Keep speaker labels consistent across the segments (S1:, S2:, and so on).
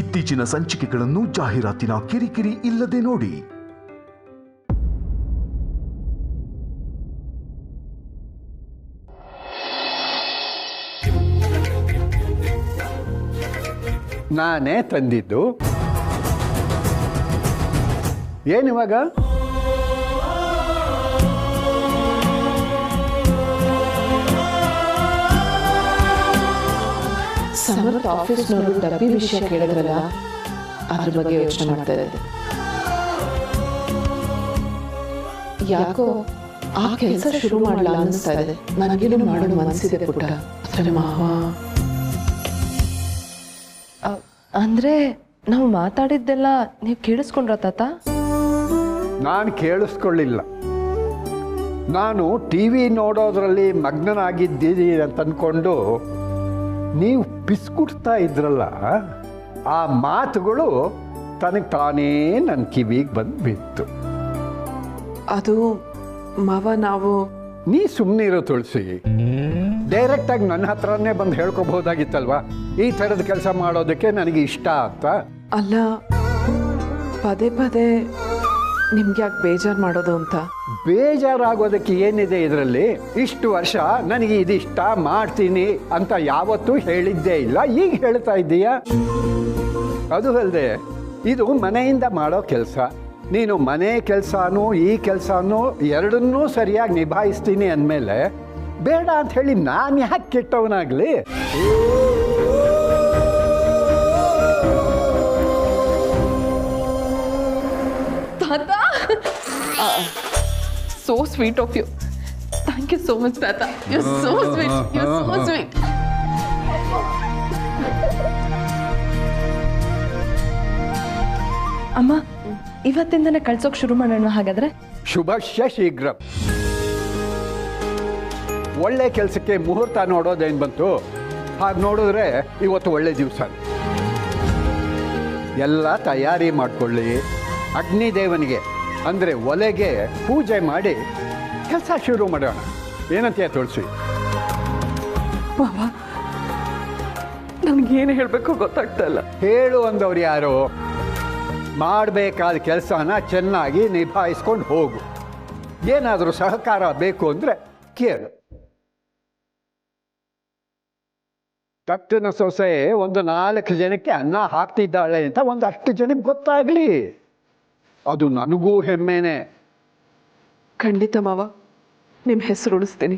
S1: ಇತ್ತೀಚಿನ ಸಂಚಿಕೆಗಳನ್ನು ಜಾಹೀರಾತಿನ ಕಿರಿಕಿರಿ ಇಲ್ಲದೆ ನೋಡಿ.
S2: ನಾನೇ ತಂದಿದ್ದು. ಏನಿವಾಗ?
S3: ಸಮರ್ಥ ಆಫೀಸ್ನವರು ಡಬ್ಬಿ ವಿಷಯ ಕೇಳಿದ್ರಲ್ಲ, ಅದ್ರ ಬಗ್ಗೆ ಯೋಚನೆ ಮಾಡ್ತಾ ಇದ್ದೆ. ಯಾಕೋ ಆ ಕೆಲಸ ಶುರು ಮಾಡಲ್ಲ ಅನ್ನಿಸ್ತಾ ಇದೆ. ನನಗೇನು ಮಾಡೋದು ಮನಸ್ಸಿದೆ ಪುಟ್ಟ. ಅದ್ರ ಮಾವ
S4: ಅಂದ್ರೆ ನಾವು ಮಾತಾಡಿದ್ದೆಲ್ಲ ನೀವು ಕೇಳಿಸ್ಕೊಂಡ್ರ ತಾತ?
S2: ನಾನು ಕೇಳಿಸ್ಕೊಳ್ಳಿಲ್ಲ. ನಾನು ಟಿವಿ ನೋಡೋದ್ರಲ್ಲಿ ಮಗ್ನನಾಗಿದ್ದೀನಿ ಅಂತ ಅಂದ್ಕೊಂಡು ನೀವು ಪಿಸ್ಕುಡ್ತಾ ಇದ್ರಲ್ಲ, ಆ ಮಾತುಗಳು ತನಗೆ ತಾನೇ ನನ್ನ ಕಿವಿಗೆ ಬಂದು ಬಿತ್ತು.
S3: ಅದು ಮಾವ, ನಾವು
S2: ನೀ ಸುಮ್ಮನಿರೋ ತುಳಸಿ. ಡೈರೆಕ್ಟಾಗಿ ನನ್ನ ಹತ್ರನೇ ಬಂದು ಹೇಳ್ಕೊಬಹುದಾಗಿತ್ತಲ್ವಾ, ಈ ಥರದ ಕೆಲಸ ಮಾಡೋದಕ್ಕೆ ನನಗೆ ಇಷ್ಟ ಅಂತ.
S3: ಅಲ್ಲ, ಪದೇ ಪದೇ ನಿಮ್ಗೆ ಯಾಕೆ ಬೇಜಾರು ಮಾಡೋದು ಅಂತ.
S2: ಬೇಜಾರಾಗೋದಕ್ಕೆ ಏನಿದೆ ಇದರಲ್ಲಿ? ಇಷ್ಟು ವರ್ಷ ನನಗೆ ಇದಿಷ್ಟ ಮಾಡ್ತೀನಿ ಅಂತ ಯಾವತ್ತೂ ಹೇಳಿದ್ದೇ ಇಲ್ಲ, ಈಗ ಹೇಳ್ತಾ ಇದ್ದೀಯಾ? ಅದು ಅಲ್ಲದೆ ಇದು ಮನೆಯಿಂದ ಮಾಡೋ ಕೆಲಸ. ನೀನು ಮನೆ ಕೆಲಸನೂ ಈ ಕೆಲಸನೂ ಎರಡನ್ನೂ ಸರಿಯಾಗಿ ನಿಭಾಯಿಸ್ತೀನಿ ಅಂದಮೇಲೆ ಬೇಡ ಅಂತ ಹೇಳಿ ನಾನು ಯಾಕೆ ಕೆಟ್ಟವನಾಗಲಿ?
S4: ತಾತ, so sweet of you. Thank you so much, Tata. You're so sweet. You're so sweet. ಅಮ್ಮ, ಇವತ್ತಿಂದನೇ ಕಳ್ಸೋಕೆ ಶುರು ಮಾಡೋಣ ಹಾಗಾದ್ರೆ?
S2: ಶುಭಶ್ಯ ಶೀಘ್ರ. ಒಳ್ಳೆ ಕೆಲಸಕ್ಕೆ ಮುಹೂರ್ತ ನೋಡೋದೇನು ಬಂತು? ಹಾಗೆ ನೋಡಿದ್ರೆ ಇವತ್ತು ಒಳ್ಳೆ ದಿವಸ. ಎಲ್ಲ ತಯಾರಿ ಮಾಡಿಕೊಳ್ಳಿ. ಅಗ್ನಿದೇವನಿಗೆ ಅಂದರೆ ಒಲೆಗೆ ಪೂಜೆ ಮಾಡಿ ಕೆಲಸ ಶುರು ಮಾಡೋಣ. ಏನಂತೀಯ ತುಳಸಿ?
S3: ಮಾವ, ನನಗೇನು ಹೇಳಬೇಕು ಗೊತ್ತಾಗ್ತಾ ಇಲ್ಲ.
S2: ಹೇಳು ಅಂದವ್ರು ಯಾರು? ಮಾಡಬೇಕಾದ ಕೆಲಸನ ಚೆನ್ನಾಗಿ ನಿಭಾಯಿಸ್ಕೊಂಡು ಹೋಗು. ಏನಾದರೂ ಸಹಕಾರ ಬೇಕು ಅಂದರೆ ಕೇಳು. ತಪ್ಪಿನ ಸೊಸೆ ಒಂದು 4 ಜನಕ್ಕೆ ಅನ್ನ ಹಾಕ್ತಿದ್ದಾಳೆ ಅಂತ ಒಂದು 10 ಜನಕ್ಕೆ ಗೊತ್ತಾಗಲಿ. ಅದು ನನಗೂ ಹೆಮ್ಮೆನೆ.
S3: ಖಂಡಿತ ಮಾವ, ನಿಮ್ಮ ಹೆಸರು ಉಳಿಸ್ತೀನಿ.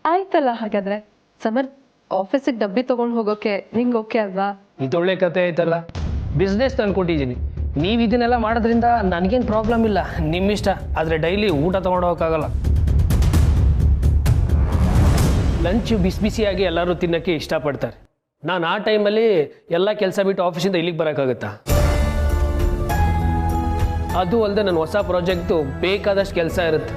S4: ಆಯ್ತಲ್ಲ ಹಾಗಾದ್ರೆ. ಸಮರ್ಥ್ ಆಫೀಸಿಗೆ ಡಬ್ಬಿ ತಗೊಂಡು ಹೋಗೋಕೆ ನಿಂಗೆ ಓಕೆ ಅಲ್ವಾ?
S5: ಇದೊಳ್ಳೆ ಕತೆ ಆಯ್ತಲ್ಲ. ಬಿಸ್ನೆಸ್ ತಂದ್ಕೊಟ್ಟಿದ್ದೀನಿ. ನೀವು ಇದನ್ನೆಲ್ಲ ಮಾಡೋದ್ರಿಂದ ನನಗೇನು ಪ್ರಾಬ್ಲಮ್ ಇಲ್ಲ, ನಿಮ್ಮಿಷ್ಟ. ಆದರೆ ಡೈಲಿ ಊಟ ತೊಗೊಂಡು ಹೋಗೋಕ್ಕಾಗಲ್ಲ. ಲಂಚ್ ಬಿಸಿಯಾಗಿ ಎಲ್ಲರೂ ತಿನ್ನೋಕ್ಕೆ ಇಷ್ಟಪಡ್ತಾರೆ. ನಾನು ಆ ಟೈಮಲ್ಲಿ ಎಲ್ಲ ಕೆಲಸ ಬಿಟ್ಟು ಆಫೀಸಿಂದ ಇಲ್ಲಿಗೆ ಬರೋಕ್ಕಾಗುತ್ತಾ? ಅದು ಅಲ್ಲದೆ ನನ್ನ ಹೊಸ ಪ್ರಾಜೆಕ್ಟು ಬೇಕಾದಷ್ಟು ಕೆಲಸ ಇರುತ್ತೆ.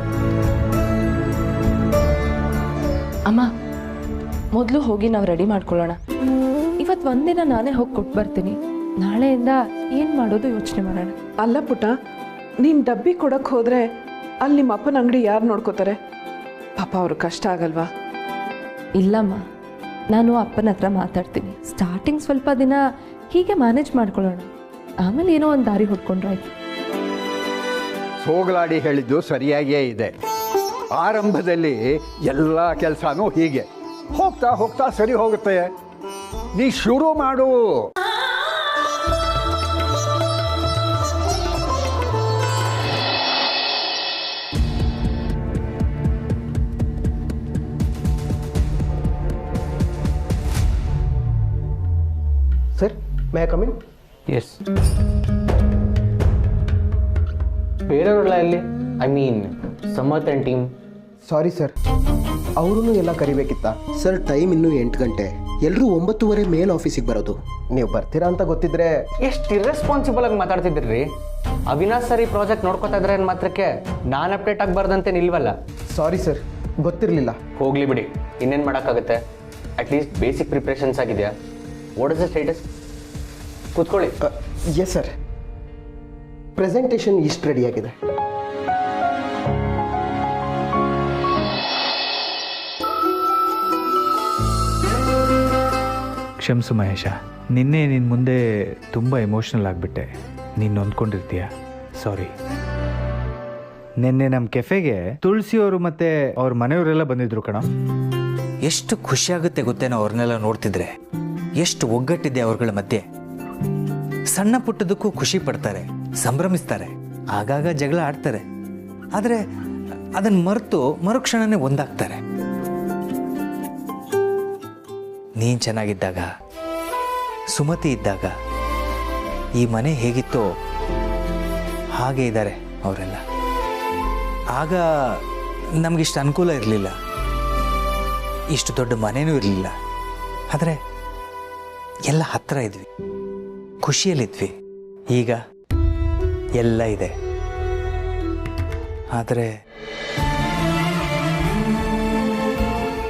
S4: ಅಮ್ಮ, ಮೊದಲು ಹೋಗಿ ನಾವು ರೆಡಿ ಮಾಡ್ಕೊಳ್ಳೋಣ. ಇವತ್ತು ಒಂದಿನ ನಾನೇ ಹೋಗಿ ಕೊಟ್ಟು ಬರ್ತೀನಿ. ನಾಳೆಯಿಂದ ಏನು ಮಾಡೋದು ಯೋಚನೆ ಮಾಡೋಣ.
S3: ಅಲ್ಲ ಪುಟ್ಟ, ನೀನು ಡಬ್ಬಿ ಕೊಡಕ್ಕೆ ಹೋದರೆ ಅಲ್ಲಿ ನಿಮ್ಮ ಅಪ್ಪನ ಅಂಗಡಿ ಯಾರು ನೋಡ್ಕೋತಾರೆ? ಪಾಪ ಅವ್ರ ಕಷ್ಟ ಆಗಲ್ವಾ?
S4: ಇಲ್ಲಮ್ಮ, ನಾನು ಅಪ್ಪನ ಹತ್ರ ಮಾತಾಡ್ತೀನಿ. ಸ್ಟಾರ್ಟಿಂಗ್ ಸ್ವಲ್ಪ ದಿನ ಹೀಗೆ ಮ್ಯಾನೇಜ್ ಮಾಡ್ಕೊಳ್ಳೋಣ, ಆಮೇಲೆ ಏನೋ ಒಂದು ದಾರಿ ಹುಡ್ಕೊಂಡ್ರಾಯ್ತು.
S2: ಸೋಗಲಾಡಿ ಹೇಳಿದ್ದು ಸರಿಯಾಗಿಯೇ ಇದೆ. ಆರಂಭದಲ್ಲಿ ಎಲ್ಲ ಕೆಲಸನೂ ಹೀಗೆ ಹೋಗ್ತಾ ಹೋಗ್ತಾ ಸರಿ ಹೋಗುತ್ತೆ. ನೀ ಶುರು ಮಾಡು.
S6: Sir, may I come in?
S5: Yes.
S6: ಬೇರೆಯವರೆಲ್ಲ ಎಲ್ಲಿ? I mean Samarth and team.
S7: Sorry sir, ಅವರೂ ಎಲ್ಲ ಕರಿಬೇಕಿತ್ತ
S8: ಸರ್? ಟೈಮ್ ಇನ್ನೂ 8 ಗಂಟೆ. ಎಲ್ಲರೂ 9:30 ಮೇಲೆ ಆಫೀಸಿಗೆ ಬರೋದು.
S7: ನೀವು ಬರ್ತೀರಾ ಅಂತ ಗೊತ್ತಿದ್ರೆ.
S6: ಎಷ್ಟು ಇರ್ರೆಸ್ಪಾನ್ಸಿಬಲ್ ಆಗಿ ಮಾತಾಡ್ತಿದ್ರಿ. ಅವಿನಾಶ್ ಸರ್ ಈ ಪ್ರಾಜೆಕ್ಟ್ ನೋಡ್ಕೋತಾ ಇದ್ರೆ ಮಾತ್ರಕ್ಕೆ ನಾನು ಅಪ್ಡೇಟ್ ಆಗಬಾರ್ದಂತೆ ನಿಲ್ವಲ್ಲ.
S7: ಸಾರಿ ಸರ್, ಗೊತ್ತಿರಲಿಲ್ಲ.
S6: ಹೋಗ್ಲಿ ಬಿಡಿ, ಇನ್ನೇನು ಮಾಡೋಕ್ಕಾಗುತ್ತೆ. ಅಟ್ಲೀಸ್ಟ್ ಬೇಸಿಕ್ ಪ್ರಿಪ್ರೇಷನ್ಸ್ ಆಗಿದೆಯಾ? What is the status? ಕೂತ್ಕೊಳ್ಳಿ.
S7: ಎಸ್ ಸರ್, ಪ್ರೆಸೆಂಟೇಷನ್ ಇಷ್ಟು ರೆಡಿಯಾಗಿದೆ.
S9: ಕ್ಷಮಿಸು ಮಹೇಶ, ನಿನ್ನೆ ನಿನ್ನ ಮುಂದೆ ತುಂಬ ಎಮೋಷ್ನಲ್ ಆಗಿಬಿಟ್ಟೆ. ನೀನು ನೊಂದ್ಕೊಂಡಿರ್ತೀಯ, ಸಾರಿ. ನಿನ್ನೆ ನಮ್ಮ ಕೆಫೆಗೆ ತುಳಸಿಯವರು ಮತ್ತು ಅವ್ರ ಮನೆಯವರೆಲ್ಲ ಬಂದಿದ್ರು ಕಣ.
S10: ಎಷ್ಟು ಖುಷಿಯಾಗುತ್ತೆ ಗೊತ್ತೇನೋ ಅವ್ರನ್ನೆಲ್ಲ ನೋಡ್ತಿದ್ರೆ. ಎಷ್ಟು ಒಗ್ಗಟ್ಟಿದೆ ಅವ್ರಗಳ ಮಧ್ಯೆ. ಸಣ್ಣ ಪುಟ್ಟದಕ್ಕೂ ಖುಷಿ ಪಡ್ತಾರೆ, ಸಂಭ್ರಮಿಸ್ತಾರೆ, ಆಗಾಗ ಜಗಳ ಆಡ್ತಾರೆ. ಆದರೆ ಅದನ್ನು ಮರೆತು ಮರುಕ್ಷಣನೇ ಒಂದಾಗ್ತಾರೆ. ನೀನು ಚೆನ್ನಾಗಿದ್ದಾಗ, ಸುಮತಿ ಇದ್ದಾಗ ಈ ಮನೆ ಹೇಗಿತ್ತೋ ಹಾಗೆ ಇದ್ದಾರೆ ಅವರೆಲ್ಲ. ಆಗ ನಮಗಿಷ್ಟು ಅನುಕೂಲ ಇರಲಿಲ್ಲ, ಇಷ್ಟು ದೊಡ್ಡ ಮನೆಯೂ ಇರಲಿಲ್ಲ. ಆದರೆ ಎಲ್ಲ ಹತ್ತಿರ ಇದ್ವಿ, ಖುಷಿಯಲ್ಲಿದ್ವಿ. ಈಗ ಎಲ್ಲ ಇದೆ. ಆದರೆ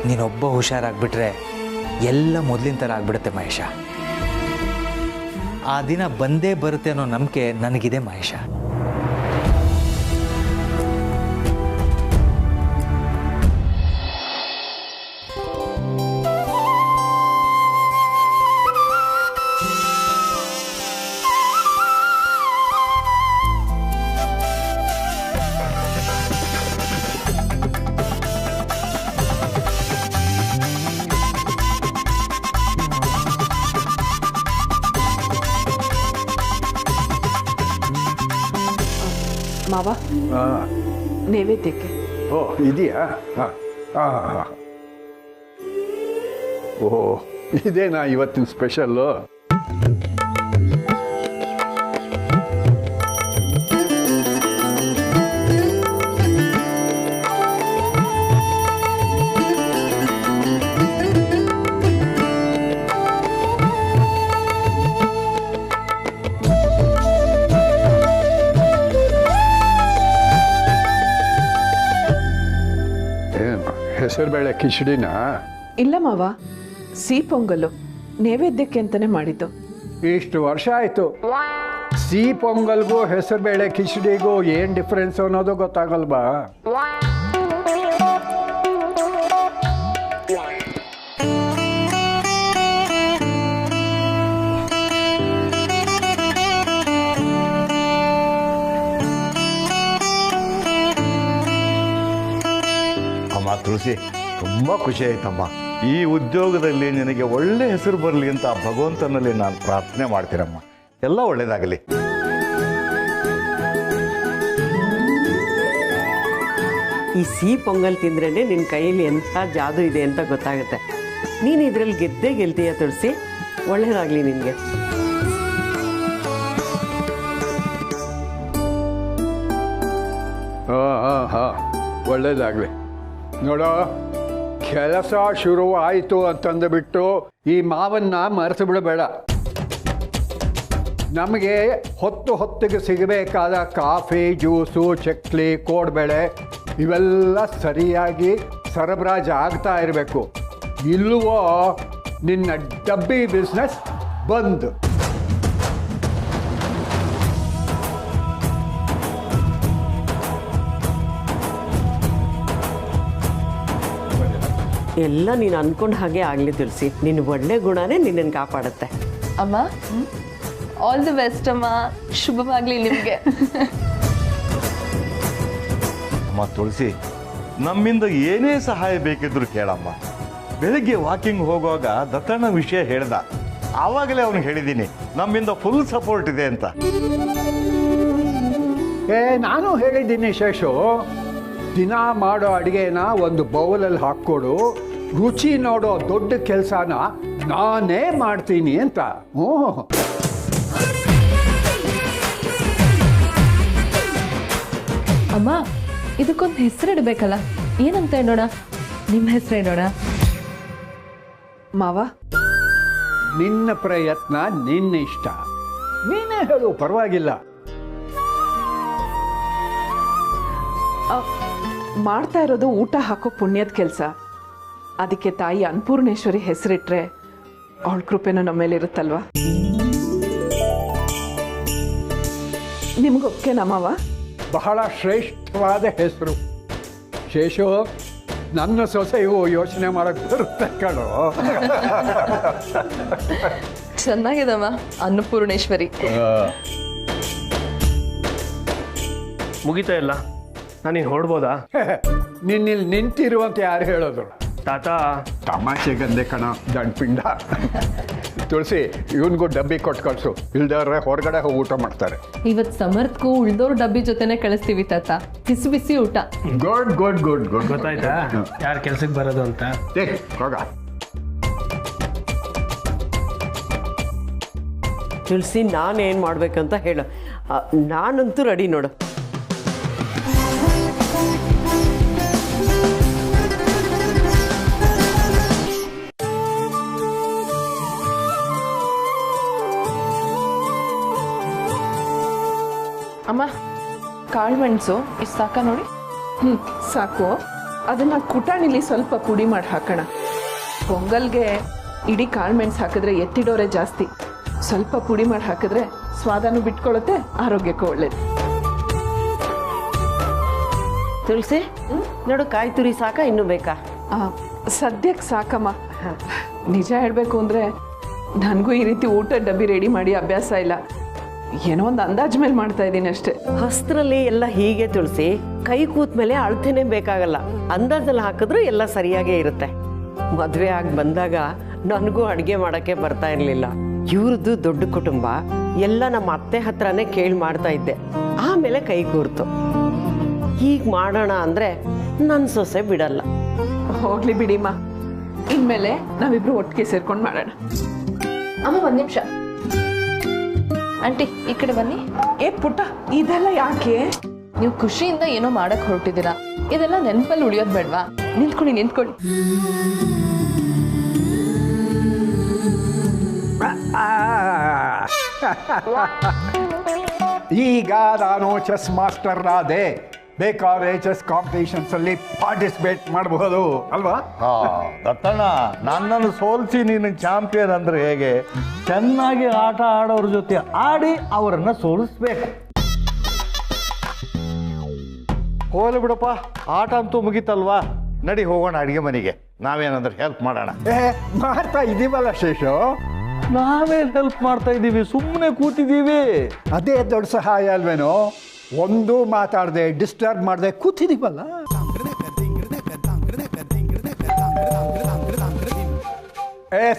S10: ನೀನೊಬ್ಬ ಹುಷಾರಾಗ್ಬಿಟ್ರೆ ಎಲ್ಲ ಮೊದಲಿನ ಥರ ಆಗ್ಬಿಡುತ್ತೆ ಮಹೇಶ. ಆ ದಿನ ಬಂದೇ ಬರುತ್ತೆ ಅನ್ನೋ ನಂಬಿಕೆ ನನಗಿದೆ ಮಹೇಶ.
S3: ಮಾವ, ನೈವೇದ್ಯಕ್ಕೆ.
S2: ಓ ಇದೆಯಾ? ಹಾಂ ಹಾಂ ಹಾಂ. ಓಹೋ, ಇದೇನಾ ಇವತ್ತಿನ ಸ್ಪೆಷಲ್ಲು? ಹೆಸರುಬೇಳೆ ಕಿಚಡಿನಾ?
S3: ಇಲ್ಲ ಮಾವ, ಸಿಹಿ ಪೊಂಗಲ್ಲು ನೈವೇದ್ಯಕ್ಕೆ ಅಂತಾನೆ ಮಾಡಿದ್ದು.
S2: ಇಷ್ಟು ವರ್ಷ ಆಯಿತು, ಸಿಹಿ ಪೊಂಗಲ್ಗೂ ಹೆಸರುಬೇಳೆ ಕಿಚಡಿಗೂ ಏನು ಡಿಫ್ರೆನ್ಸ್ ಅನ್ನೋದು ಗೊತ್ತಾಗಲ್ವಾ?
S11: ತುಳಸಿ, ತುಂಬ ಖುಷಿ ಆಯ್ತಮ್ಮ. ಈ ಉದ್ಯೋಗದಲ್ಲಿ ನಿನಗೆ ಒಳ್ಳೆ ಹೆಸರು ಬರಲಿ ಅಂತ ಭಗವಂತನಲ್ಲಿ ನಾನು ಪ್ರಾರ್ಥನೆ ಮಾಡ್ತೀನಮ್ಮ. ಎಲ್ಲ ಒಳ್ಳೇದಾಗಲಿ.
S12: ಈ ಸಿಹಿ ಪೊಂಗಲ್ ತಿಂದ್ರೇ ನಿನ್ನ ಕೈಯಲ್ಲಿ ಎಂಥ ಜಾದು ಇದೆ ಅಂತ ಗೊತ್ತಾಗುತ್ತೆ. ನೀನು ಇದರಲ್ಲಿ ಗೆದ್ದೇ ಗೆಲ್ತೀಯ ತುಳಸಿ. ಒಳ್ಳೇದಾಗಲಿ ನಿನಗೆ.
S2: ಹಾಂ ಹಾಂ ಹಾಂ, ಒಳ್ಳೇದಾಗಲಿ. ನೋಡೋ, ಕೆಲಸ ಶುರು ಆಯಿತು ಅಂತಂದುಬಿಟ್ಟು ಈ ಮಾವನ್ನ ಮರೆತು ಬಿಡಬೇಡ. ನಮಗೆ ಹೊತ್ತಿಗೆ ಸಿಗಬೇಕಾದ ಕಾಫಿ, ಜ್ಯೂಸು, ಚಕ್ಲಿ, ಕೋಡ್ಬೇಳೆ ಇವೆಲ್ಲ ಸರಿಯಾಗಿ ಸರಬರಾಜು ಆಗ್ತಾ ಇರಬೇಕು. ಇಲ್ವೋ ನಿನ್ನ ಡಬ್ಬಿ ಬಿಸ್ನೆಸ್ ಬಂದ್.
S12: ಎಲ್ಲ ನೀನು ಅಂದ್ಕೊಂಡು ಹಾಗೆ ಆಗಲಿ ತುಳಸಿ. ನಿನ್ನ ಒಳ್ಳೆ ಗುಣನೇ ನಿನ್ನನ್ನು ಕಾಪಾಡುತ್ತೆ.
S4: ಅಮ್ಮ, ಆಲ್ ದಿ ಬೆಸ್ಟ್ ಅಮ್ಮ. ಶುಭವಾಗಲಿ ನಿಮಗೆ.
S11: ಅಮ್ಮ ತುಳಸಿ, ನಮ್ಮಿಂದ ಏನೇ ಸಹಾಯ ಬೇಕಿದ್ರು ಕೇಳಮ್ಮ. ಬೆಳಿಗ್ಗೆ ವಾಕಿಂಗ್ ಹೋಗುವಾಗ ದತ್ತಣ್ಣ ವಿಷಯ ಹೇಳ್ದ, ಆವಾಗಲೇ ಅವನಿಗೆ ಹೇಳಿದ್ದೀನಿ ನಮ್ಮಿಂದ ಫುಲ್ ಸಪೋರ್ಟ್ ಇದೆ ಅಂತ.
S2: ನಾನು ಹೇಳಿದ್ದೀನಿ ಶೇಷು, ದಿನ ಮಾಡೋ ಅಡುಗೆನ ಒಂದು ಬೌಲಲ್ಲಿ ಹಾಕ್ಕೊಡು, ರುಚಿ ನೋಡೋ ದೊಡ್ಡ ಕೆಲಸನ ನಾನೇ ಮಾಡ್ತೀನಿ ಅಂತ. ಹ್ಞೂ,
S4: ಅಮ್ಮ, ಇದಕ್ಕೊಂದು ಹೆಸರಿಡಬೇಕಲ್ಲ. ಏನಂತ ಹೇಳೋಣ? ನಿಮ್ಮ ಹೆಸರು ಹೇಳೋಣ.
S3: ಮಾವ,
S2: ನಿನ್ನ ಪ್ರಯತ್ನ ನಿನ್ನ ಇಷ್ಟ, ನೀನೇ ಹೇಳು, ಪರವಾಗಿಲ್ಲ.
S3: ಮಾಡ್ತಾ ಇರೋದು ಊಟ ಹಾಕೋ ಪುಣ್ಯದ ಕೆಲಸ. ಅದಕ್ಕೆ ತಾಯಿ ಅನ್ನಪೂರ್ಣೇಶ್ವರಿ ಹೆಸರಿಟ್ರೆ ಅವಳ ಕೃಪೆನೂ ನಮ್ಮ ಮೇಲೆ ಇರುತ್ತಲ್ವಾ? ನಿಮ್ಗೊಕ್ಕೆ ನಮ್ಮವ
S2: ಬಹಳ ಶ್ರೇಷ್ಠವಾದ ಹೆಸರು ಶೇಷು. ನನ್ನ ಸೊಸೆಯು ಯೋಚನೆ ಮಾಡಕ್ಕೆ ಬರುತ್ತೆ ಕಣೋ.
S4: ಚೆನ್ನಾಗಿದಮ್ಮ ಅನ್ನಪೂರ್ಣೇಶ್ವರಿ.
S5: ಮುಗಿತಾ ಇಲ್ಲ, ನಾನೀಗ ಹೊರಡ್ಬೋದಾ?
S2: ನಿನ್ನಿಲ್ಲಿ ನಿಂತಿರುವಂತ ಯಾರು ಹೇಳೋದು?
S5: ತಾತ
S2: ತಮಾಷೆಗಂದೆ ಕಣ ದಂಡ್ಪಿಂಡ. ತುಳಸಿ, ಇವನ್ಗೂ ಡಬ್ಬಿ ಕೊಟ್ಟು ಕಳ್ಸು, ಇಲ್ದವ್ರೆ ಹೊರಗಡೆ ಹೋಗಿ ಊಟ ಮಾಡ್ತಾರೆ.
S4: ಇವತ್ ಸಮರ್ಥ್ಗೂ ಉಳ್ದವ್ರ ಡಬ್ಬಿ ಜೊತೆನೆ ಕಳಿಸ್ತೀವಿ ತಾತ. ಬಿಸಿ ಬಿಸಿ ಊಟ.
S2: Good good good good.
S5: ಗೊತ್ತಾಯ್ತಾ ಯಾರು ಕೆಲ್ಸಕ್ಕೆ ಬರೋದು ಅಂತ?
S2: ಹೋಗ.
S12: ತುಳಸಿ, ನಾನೇನು ಮಾಡ್ಬೇಕಂತ ಹೇಳು. ನಾನಂತೂ ರೆಡಿ ನೋಡು.
S3: ಅಮ್ಮ, ಕಾಳು ಮೆಣಸು ಇಷ್ಟು ಸಾಕ ನೋಡಿ. ಸಾಕು. ಅದನ್ನು ಕುಟಾಣಿಲಿ ಸ್ವಲ್ಪ ಪುಡಿ ಮಾಡಿ ಹಾಕೋಣ. ಪೊಂಗಲ್ಗೆ ಇಡೀ ಕಾಳು ಮೆಣಸು ಹಾಕಿದ್ರೆ ಎತ್ತಿಡೋರೆ ಜಾಸ್ತಿ. ಸ್ವಲ್ಪ ಪುಡಿ ಮಾಡಿ ಹಾಕಿದ್ರೆ ಸ್ವಾದನೂ ಬಿಟ್ಕೊಳ್ಳುತ್ತೆ, ಆರೋಗ್ಯಕ್ಕೂ ಒಳ್ಳೇದು.
S12: ತುಳಸಿ, ನೋಡು, ಕಾಯಿ ತುರಿ ಸಾಕ, ಇನ್ನೂ ಬೇಕಾ?
S3: ಸದ್ಯಕ್ಕೆ ಸಾಕಮ್ಮ. ನಿಜ ಹೇಳಬೇಕು ಅಂದರೆ ನನಗೂ ಈ ರೀತಿ ಊಟ ಡಬ್ಬಿ ರೆಡಿ ಮಾಡಿ ಅಭ್ಯಾಸ ಇಲ್ಲ. ಏನೋ ಒಂದು ಅಂದಾಜ್ ಮೇಲೆ ಮಾಡ್ತಾ ಇದ್ದೀನಿ ಅಷ್ಟೇ.
S12: ಹೊಸ್ತ್ರಲ್ಲಿ ಎಲ್ಲ ಹೀಗೆ ತುಳಸಿ. ಕೈ ಕೂತ ಮೇಲೆ ಅಳತೆನೇ ಬೇಕಾಗಲ್ಲ, ಅಂದಾಜಲ್ಲಿ ಹಾಕಿದ್ರೂ ಎಲ್ಲ ಸರಿಯಾಗೇ ಇರುತ್ತೆ. ಮದುವೆ ಆಗಿ ಬಂದಾಗ ನನಗೂ ಅಡುಗೆ ಮಾಡೋಕ್ಕೆ ಬರ್ತಾ ಇರಲಿಲ್ಲ. ಇವ್ರದ್ದು ದೊಡ್ಡ ಕುಟುಂಬ, ಎಲ್ಲ ನಮ್ಮ ಅತ್ತೆ ಹತ್ರನೇ ಕೇಳಿ ಮಾಡ್ತಾ ಇದ್ದೆ. ಆಮೇಲೆ ಕೈ ಕೂರ್ತು. ಈಗ ಮಾಡೋಣ ಅಂದರೆ ನನ್ನ ಸೊಸೆ ಬಿಡಲ್ಲ.
S3: ಹೋಗ್ಲಿ ಬಿಡಿಮ್ಮ, ಇನ್ಮೇಲೆ ನಾವಿಬ್ರು ಒಟ್ಟಿಗೆ ಸೇರ್ಕೊಂಡು ಮಾಡೋಣ.
S4: ಅಮ್ಮ ಒಂದ್ ನಿಮಿಷ. ಆಂಟಿ ಈ ಕಡೆ ಬನ್ನಿ.
S3: ಪುಟ್ಟ, ಇದೆಲ್ಲ ಯಾಕೆ?
S4: ನೀವು ಖುಷಿಯಿಂದ ಏನೋ ಮಾಡಕ್ ಹೊರಟಿದ್ದೀರಾ, ಇದೆಲ್ಲ ನೆನಪಲ್ಲಿ ಉಳಿಯೋದ್ ಬೇಡ್ವಾ? ನಿಂತ್ಕೊಳ್ಳಿ ನಿಂತ್ಕೊಳ್ಳಿ.
S2: ಈಗ ನಾನು ಚೆಸ್ ಮಾಸ್ಟರ್ ಆದೆ. ಬೇಕಾದ್ರೆ ಚೆಸ್ ಕಾಂಪಿಟೇಷನ್ಸ್ ಅಲ್ಲಿ ಪಾರ್ಟಿಸಿಪೇಟ್ ಮಾಡಬಹುದು ಅಲ್ವಾ?
S11: ದತ್ತಣ್ಣ, ನನ್ನನ್ನು ಸೋಲ್ಸಿ ನೀನು ಚಾಂಪಿಯನ್ ಅಂದ್ರೆ ಹೇಗೆ? ಚೆನ್ನಾಗಿ ಆಟ ಆಡೋರ ಜೊತೆ ಆಡಿ ಅವರನ್ನ ಸೋಲಿಸ್ಬೇಕು. ಹೋಗ್ಲಿ ಬಿಡಪ್ಪ, ಆಟ ಅಂತೂ ಮುಗೀತಲ್ವಾ? ನಡಿ ಹೋಗೋಣ ಅಡಿಗೆ ಮನೆಗೆ. ನಾವೇನಾದ್ರೂ ಹೆಲ್ಪ್ ಮಾಡೋಣ.
S2: ಮಾಡ್ತಾ ಇದೀವಲ್ಲ ಶೇಷು.
S11: ನಾವೇನು ಹೆಲ್ಪ್ ಮಾಡ್ತಾ ಇದ್ದೀವಿ? ಸುಮ್ಮನೆ ಕೂತಿದ್ದೀವಿ.
S2: ಅದೇ ದೊಡ್ಡ ಸಹಾಯ ಅಲ್ವೇನೋ? ಒಂದು ಮಾತಾಡದೆ ಡಿಸ್ಟರ್ಬ್ ಮಾಡದೆ ಕೂತಿದೀವಲ್ಲ.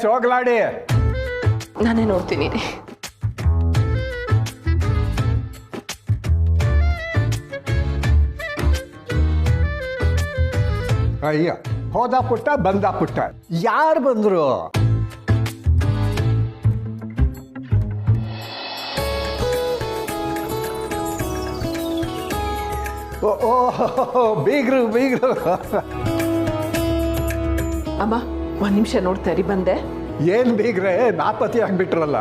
S2: ಸೋಗ್ಲಾಡಿ,
S3: ನಾನೇ ನೋಡ್ತೀನಿ.
S2: ಅಯ್ಯ, ಹೋದ ಪುಟ್ಟ ಬಂದ ಪುಟ್ಟ, ಯಾರು ಬಂದ್ರು? ಬೀಗ್ರು ಬೀಗ್ರು.
S3: ಅಮ್ಮ, ಒಂದ್ ನಿಮಿಷ ನೋಡ್ತಾ ಇರಿ, ಬಂದೆ.
S2: ಏನ್ ಬೀಗ್ರೆ, ನಾಪತಿ ಆಗ್ಬಿಟ್ರಲ್ಲ?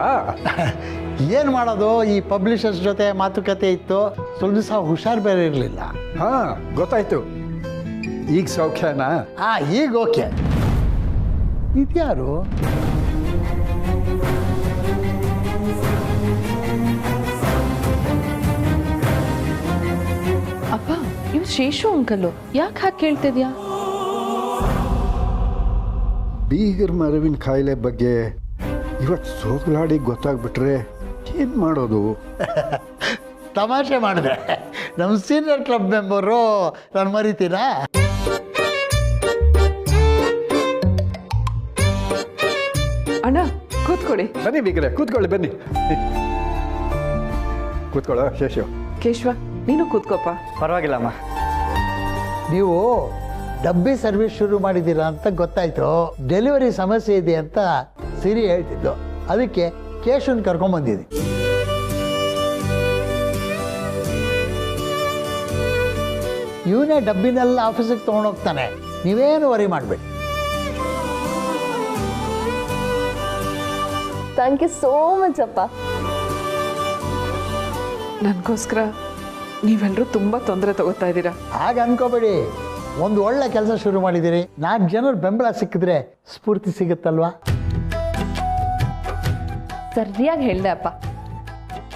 S13: ಏನು ಮಾಡೋದು, ಈ ಪಬ್ಲಿಷರ್ಸ್ ಜೊತೆ ಮಾತುಕತೆ ಇತ್ತು, ಸ್ವಲ್ಪ ದಿವಸ ಹುಷಾರು ಬೇರೆ ಇರಲಿಲ್ಲ.
S2: ಹಾ, ಗೊತ್ತಾಯ್ತು. ಈಗ ಸೌಖ್ಯನಾ?
S13: ಈಗ ಓಕೆ. ಇದ್ಯಾರು?
S4: ಅಪ್ಪ, ಇವ್ ಶೇಷು ಅಂಕಲ್ಲು. ಯಾಕೆ ಹಾಕಿ ಕೇಳ್ತಿದ್ಯಾ?
S2: ಬೀಗರ್ ಮರವಿನ ಕಾಯಿಲೆ ಬಗ್ಗೆ ಇವತ್ತು ಸೋಗ್ಲಾಡಿ ಗೊತ್ತಾಗ್ಬಿಟ್ರೆ ಏನ್ ಮಾಡೋದು?
S13: ತಮಾಷೆ ಮಾಡಿದೆ. ನಮ್ಮ ಸೀನಿಯರ್ ಕ್ಲಬ್ ಮೆಂಬರು, ನಾನು ಮರಿತೀರಾ?
S3: ಅಣ್ಣ, ಕೂತ್ಕೊಳ್ಳಿ.
S2: ಬನ್ನಿ ಬೀಗ್ರೆ, ಕೂತ್ಕೊಳ್ಳಿ, ಬನ್ನಿ. ಕೂತ್ಕೊಳ್ಳೋ ಶೇಷು.
S3: ಕೇಶವ, ನೀನು ಕೂತ್ಕೋಪ.
S5: ಪರವಾಗಿಲ್ಲಮ್ಮ.
S13: ನೀವು ಡಬ್ಬಿ ಸರ್ವಿಸ್ ಶುರು ಮಾಡಿದ್ದೀರಾ ಅಂತ ಗೊತ್ತಾಯ್ತು. ಡೆಲಿವರಿ ಸಮಸ್ಯೆ ಇದೆ ಅಂತ ಸಿರಿ ಹೇಳ್ತಿದ್ದು, ಅದಕ್ಕೆ ಕೇಶವನ್ ಕರ್ಕೊಂಬಂದಿದ್ದೀನಿ. ಇವನೇ ಡಬ್ಬಿನೆಲ್ಲ ಆಫೀಸಿಗೆ ತೊಗೊಂಡೋಗ್ತಾನೆ, ನೀವೇನು ವರಿ ಮಾಡಬೇಡಿ.
S4: ಥ್ಯಾಂಕ್ ಯು ಸೋ ಮಚ್ ಅಪ್ಪ.
S3: ನನಗೋಸ್ಕರ ನೀವೆಲ್ಲರೂ ತುಂಬ ತೊಂದರೆ ತಗೋತಾ ಇದ್ದೀರಾ.
S13: ಹಾಗೆ ಅನ್ಕೋಬೇಡಿ, ಒಂದು ಒಳ್ಳೆ ಕೆಲಸ ಶುರು ಮಾಡಿದ್ದೀರಿ. 4 ಜನರ ಬೆಂಬಲ ಸಿಕ್ಕಿದ್ರೆ ಸ್ಫೂರ್ತಿ ಸಿಗುತ್ತಲ್ವಾ?
S4: ಸರಿಯಾಗಿ ಹೇಳ್ದೆ ಅಪ್ಪ.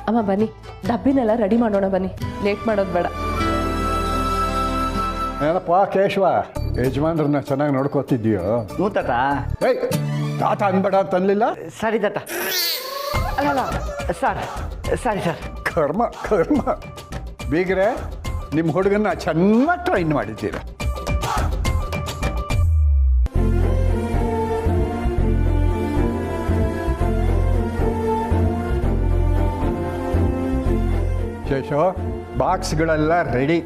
S4: ಅಮ್ಮ ಬನ್ನಿ, ಡಬ್ಬಿನೆಲ್ಲ ರೆಡಿ ಮಾಡೋಣ ಬನ್ನಿ, ಲೇಟ್ ಮಾಡೋದು ಬೇಡ.
S2: ಏನಪ್ಪ ಕೇಶವ, ಯಜಮಾನ್ರನ್ನ ಚೆನ್ನಾಗಿ ನೋಡ್ಕೋತಿದ್ದೀಯೋ?
S7: ಹ್ಞೂ ತಾತ.
S2: ಏಯ್, ತಾತ ಅನ್ಬೇಡ ಅಂತನ್ಲಿಲ್ಲ?
S7: ಸರಿ ತಾತ. ಅಲ್ಲ ಸರ್, ಸರಿ ಸರ್.
S2: ಕರ್ಮ ಕರ್ಮ. ಬೀಗ್ರೆ, ನಿಮ್ಮ ಹುಡುಗನ್ನ ಚೆನ್ನಾಗಿ ಟ್ರೈನ್ ಮಾಡಿದ್ದೀರ. ಶೇಷು, ಬಾಕ್ಸ್ಗಳೆಲ್ಲ ರೆಡಿ.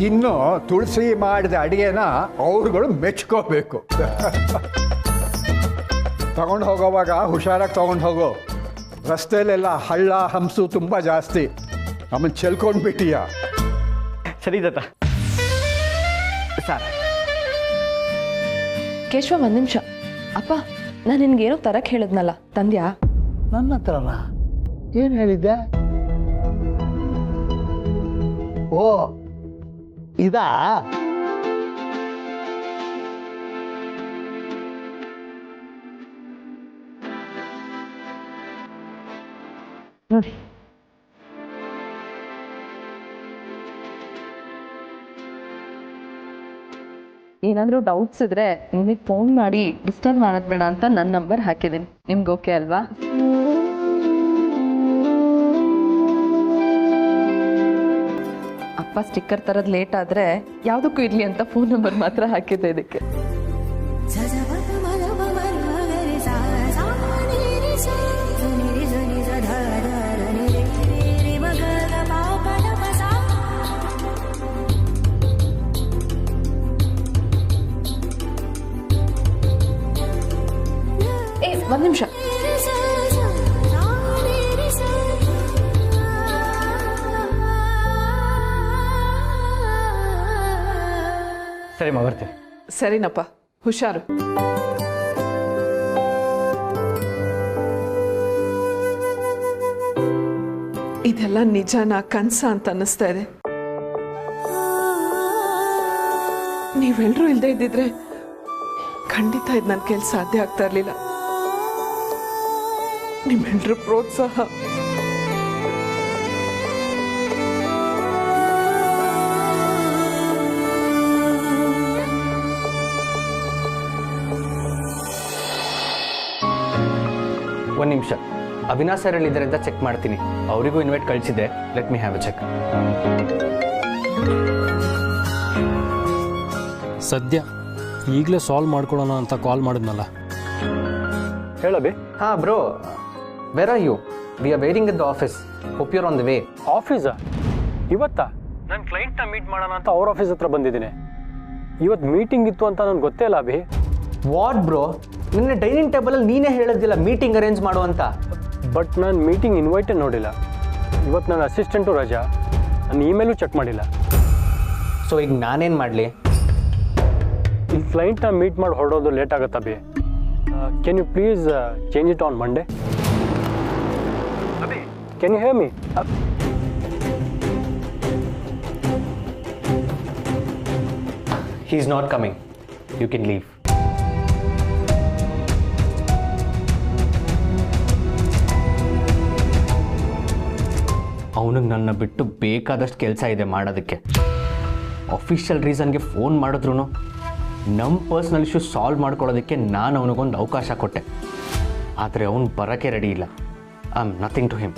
S2: ಇನ್ನು ತುಳಸಿ ಮಾಡಿದ ಅಡಿಗೆನ ಅವ್ರುಗಳು ಮೆಚ್ಕೋಬೇಕು. ತಗೊಂಡು ಹೋಗೋವಾಗ ಹುಷಾರಾಗಿ ತಗೊಂಡು ಹೋಗೋ. ರಸ್ತೆಯಲ್ಲೆಲ್ಲ ಹಳ್ಳ ಹಂಸು ತುಂಬ ಜಾಸ್ತಿ, ಆಮೇಲೆ ಚೆಲ್ಕೊಂಡ್ಬಿಟ್ಟಿಯ.
S7: ಸರಿ ತಾತ. ಸರ್.
S4: ಕೇಶವ, ಒಂದು ನಿಮಿಷ. ಅಪ್ಪ, ನಾನು ನಿನ್ಗೇನೋ ತರಕ್ಕೆ ಹೇಳಿದ್ನಲ್ಲ, ತಂದ್ಯಾ?
S13: ನನ್ನ ಹತ್ರನ ಏನು ಹೇಳಿದ್ದೆ? ಓ, ಇದಾ?
S4: ನೋಡಿ, ಏನಾದರೂ ಡೌಟ್ಸ್ ಇದ್ರೆ ನಿಮಗೆ ಫೋನ್ ಮಾಡಿ ಡಿಸ್ಟರ್ಬ್ ಮಾಡೋದು ಬೇಡ ಅಂತ ನನ್ನ ನಂಬರ್ ಹಾಕಿದ್ದೀನಿ. ನಿಮ್ಗೆ ಓಕೆ ಅಲ್ವಾ? ಅಪ್ಪ ಸ್ಟಿಕ್ಕರ್ ತರದ್ ಲೇಟ್ ಆದ್ರೆ ಯಾವುದಕ್ಕೂ ಇರ್ಲಿ ಅಂತ ಫೋನ್ ನಂಬರ್ ಮಾತ್ರ ಹಾಕಿದ್ದೆ ಇದಕ್ಕೆ. ಒಂದು ನಿಮಿಷ.
S7: ಸರಿ ಬರ್ತೀನಿ.
S3: ಸರಿನಪ್ಪ, ಹುಷಾರು. ಇದೆಲ್ಲ ನಿಜನಾ ಕನ್ಸ ಅಂತ ಅನ್ನಿಸ್ತಾ ಇದೆ. ನೀವೆಲ್ಲರೂ ಇಲ್ಲದೆ ಇದ್ದಿದ್ರೆ ಖಂಡಿತ ಇದು ನನ್ನ ಕೆಲಸ ಸಾಧ್ಯ ಆಗ್ತಾ ಇರಲಿಲ್ಲ. ನಿಮ್ಮೆಲ್ಲರೂ ಪ್ರೋತ್ಸಾಹ,
S6: ಒಂದು ನಿಮಿಷ, ಅವಿನಾಶ್ ಸರ್ ಹೇಳಿದ್ದಾರೆ ಅಂತ ಚೆಕ್ ಮಾಡ್ತೀನಿ. ಅವರಿಗೂ ಇನ್ವೈಟ್ ಕಳಿಸಿದೆ. Let me have a check.
S5: ಸದ್ಯ ಈಗಲೇ ಸಾಲ್ವ್ ಮಾಡ್ಕೊಳ್ಳೋಣ ಅಂತ ಕಾಲ್ ಮಾಡಿದ್ನಲ್ಲ. ಹೇಳಬಿ.
S6: ಹಾಂ bro, where are you? We are waiting at the office. Hope you are on the way.
S5: ಆಫೀಸಾ? ಇವತ್ತಾ? ನನ್ನ ಕ್ಲೈಂಟ್ನ ಮೀಟ್ ಮಾಡೋಣ ಅಂತ ಅವ್ರ ಆಫೀಸ್ ಹತ್ರ ಬಂದಿದ್ದೀನಿ. ಇವತ್ತು ಮೀಟಿಂಗ್ ಇತ್ತು ಅಂತ ನನಗೆ ಗೊತ್ತೇ ಇಲ್ಲ ಅಭಿ.
S6: ವಾಟ್ ಬ್ರೋ, ನಿನ್ನೆ ಡೈನಿಂಗ್ ಟೇಬಲಲ್ಲಿ ನೀನೇ ಹೇಳೋದಿಲ್ಲ ಮೀಟಿಂಗ್ ಅರೇಂಜ್ ಮಾಡು ಅಂತ.
S5: ಬಟ್ ನಾನು ಮೀಟಿಂಗ್ ಇನ್ವೈಟೇ ನೋಡಿಲ್ಲ. ಇವತ್ತು ನನ್ನ ಅಸಿಸ್ಟೆಂಟು ರಜಾ, ನನ್ನ ಇಮೇಲು ಚೆಕ್ ಮಾಡಿಲ್ಲ.
S6: ಸೊ ಈಗ ನಾನೇನು ಮಾಡಲಿ?
S5: ಇಲ್ಲಿ ಕ್ಲೈಂಟ್ನ ಮೀಟ್ ಮಾಡಿ ಹೊರಡೋದು ಲೇಟ್ ಆಗುತ್ತೆ Abhi. Can you please change it on Monday? Abhi, can you hear me?
S6: He is not coming. You can leave. ಅವನಿಗೆ ನನ್ನ ಬಿಟ್ಟು ಬೇಕಾದಷ್ಟು ಕೆಲಸ ಇದೆ ಮಾಡೋದಕ್ಕೆ. ಅಫಿಷಿಯಲ್ ರೀಸನ್ಗೆ ಫೋನ್ ಮಾಡಿದ್ರು ನಮ್ಮ ಪರ್ಸ್ನಲ್ ಇಶ್ಯೂ ಸಾಲ್ವ್ ಮಾಡ್ಕೊಳ್ಳೋದಕ್ಕೆ ನಾನು ಅವನಿಗೊಂದು ಅವಕಾಶ ಕೊಟ್ಟೆ. ಆದರೆ ಅವನು ಬರೋಕ್ಕೆ ರೆಡಿ ಇಲ್ಲ. I am nothing to him.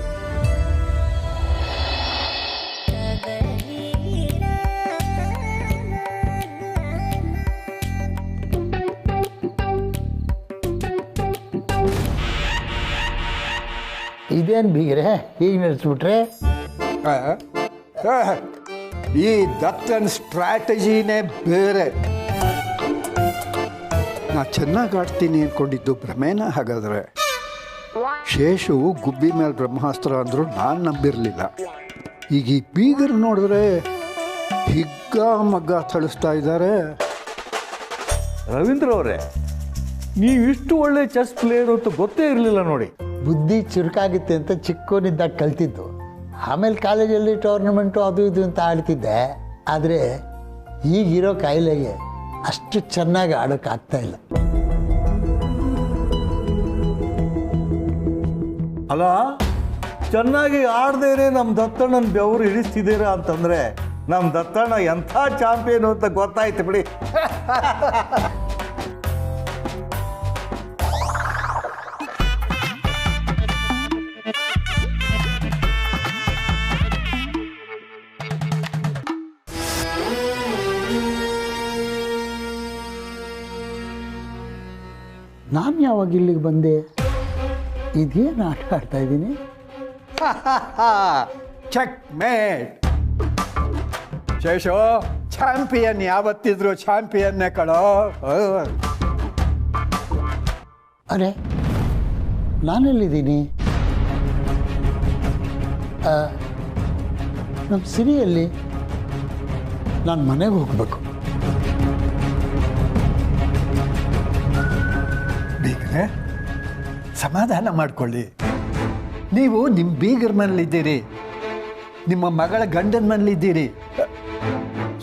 S13: ಇದೇನು ಬೀಗ್ರೆ ಹೀಗೆ ನಿಲ್ಲಿಸ್ಬಿಟ್ರೆ?
S2: ಈ ದತ್ತನ್ ಸ್ಟ್ರಾಟಜಿನೇ ಬೇರೆ. ನಾ ಚೆನ್ನಾಗಿ ಆಡ್ತೀನಿ ಅಂದ್ಕೊಂಡಿದ್ದು ಭ್ರಮೇನ. ಹಾಗಾದರೆ ಶೇಷು ಗುಬ್ಬಿ ಮೇಲೆ ಬ್ರಹ್ಮಾಸ್ತ್ರ ಅಂದರು ನಾನು ನಂಬಿರಲಿಲ್ಲ. ಈಗ ಈ ಬೀಗರು ನೋಡಿದ್ರೆ ಹಿಗ್ಗ ಮಗ್ಗ ಥಳಿಸ್ತಾ ಇದ್ದಾರೆ.
S11: ರವೀಂದ್ರ ಅವರೇ, ನೀವಿಷ್ಟು ಒಳ್ಳೆ ಚೆಸ್ ಪ್ಲೇಯರ್ ಅಂತ ಗೊತ್ತೇ ಇರಲಿಲ್ಲ ನೋಡಿ.
S13: ಬುದ್ಧಿ ಚುರುಕಾಗಿತ್ತೆ ಅಂತ ಚಿಕ್ಕವನಿದ್ದಾಗ ಕಲ್ತಿದ್ದು. ಆಮೇಲೆ ಕಾಲೇಜಲ್ಲಿ ಟೂರ್ನಮೆಂಟು ಅದು ಇದು ಅಂತ ಆಡ್ತಿದ್ದೆ. ಆದರೆ ಈಗಿರೋ ಕಾಯಿಲೆಗೆ ಅಷ್ಟು ಚೆನ್ನಾಗಿ ಆಡೋಕ್ಕಾಗ್ತಾ ಇಲ್ಲ.
S11: ಅಲ್ಲ, ಚೆನ್ನಾಗಿ ಆಡ್ದೇನೆ ನಮ್ಮ ದತ್ತಣ್ಣನ ಬೆವರು ಇಳಿಸ್ತಿದ್ದೀರಾ ಅಂತಂದರೆ ನಮ್ಮ ದತ್ತಣ್ಣ ಎಂಥ ಚಾಂಪಿಯನು ಅಂತ ಗೊತ್ತಾಯ್ತು ಬಿಡಿ.
S13: ನಾನು ಯಾವಾಗ ಇಲ್ಲಿಗೆ ಬಂದೆ? ಇದೇನು ಆಟ ಆಡ್ತಾ ಇದ್ದೀನಿ?
S2: Checkmate. ಶೇಷು, ಚಾಂಪಿಯನ್ ಯಾವತ್ತಿದ್ರು ಚಾಂಪಿಯನ್ನೇ ಕಳೋ.
S13: ಅರೆ, ನಾನೆಲ್ಲಿದ್ದೀನಿ? ನಮ್ಮ ಸಿರಿಯಲ್ಲಿ ನಾನು ಮನೆಗೆ ಹೋಗಬೇಕು.
S2: ಬೀಗ್ರೆ, ಸಮಾಧಾನ ಮಾಡ್ಕೊಳ್ಳಿ. ನೀವು ನಿಮ್ಮ ಬೀಗರ ಮನೇಲಿದ್ದೀರಿ, ನಿಮ್ಮ ಮಗಳ ಗಂಡನ ಮನೇಲಿದ್ದೀರಿ.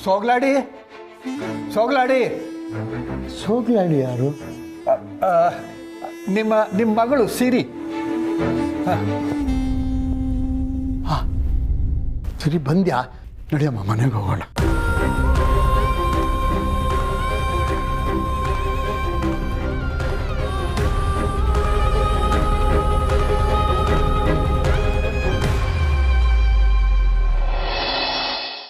S2: ಸೋಗ್ಲಾಡಿ ಸೋಗ್ಲಾಡಿ
S13: ಸೋಗ್ಲಾಡಿ ಯಾರು?
S2: ನಿಮ್ಮ ಮಗಳು ಸಿರಿ.
S13: ಸಿರಿ ಬಂದ್ಯಾ? ನಡಿಯಮ್ಮ, ಮನೆಗೆ ಹೋಗೋಣ.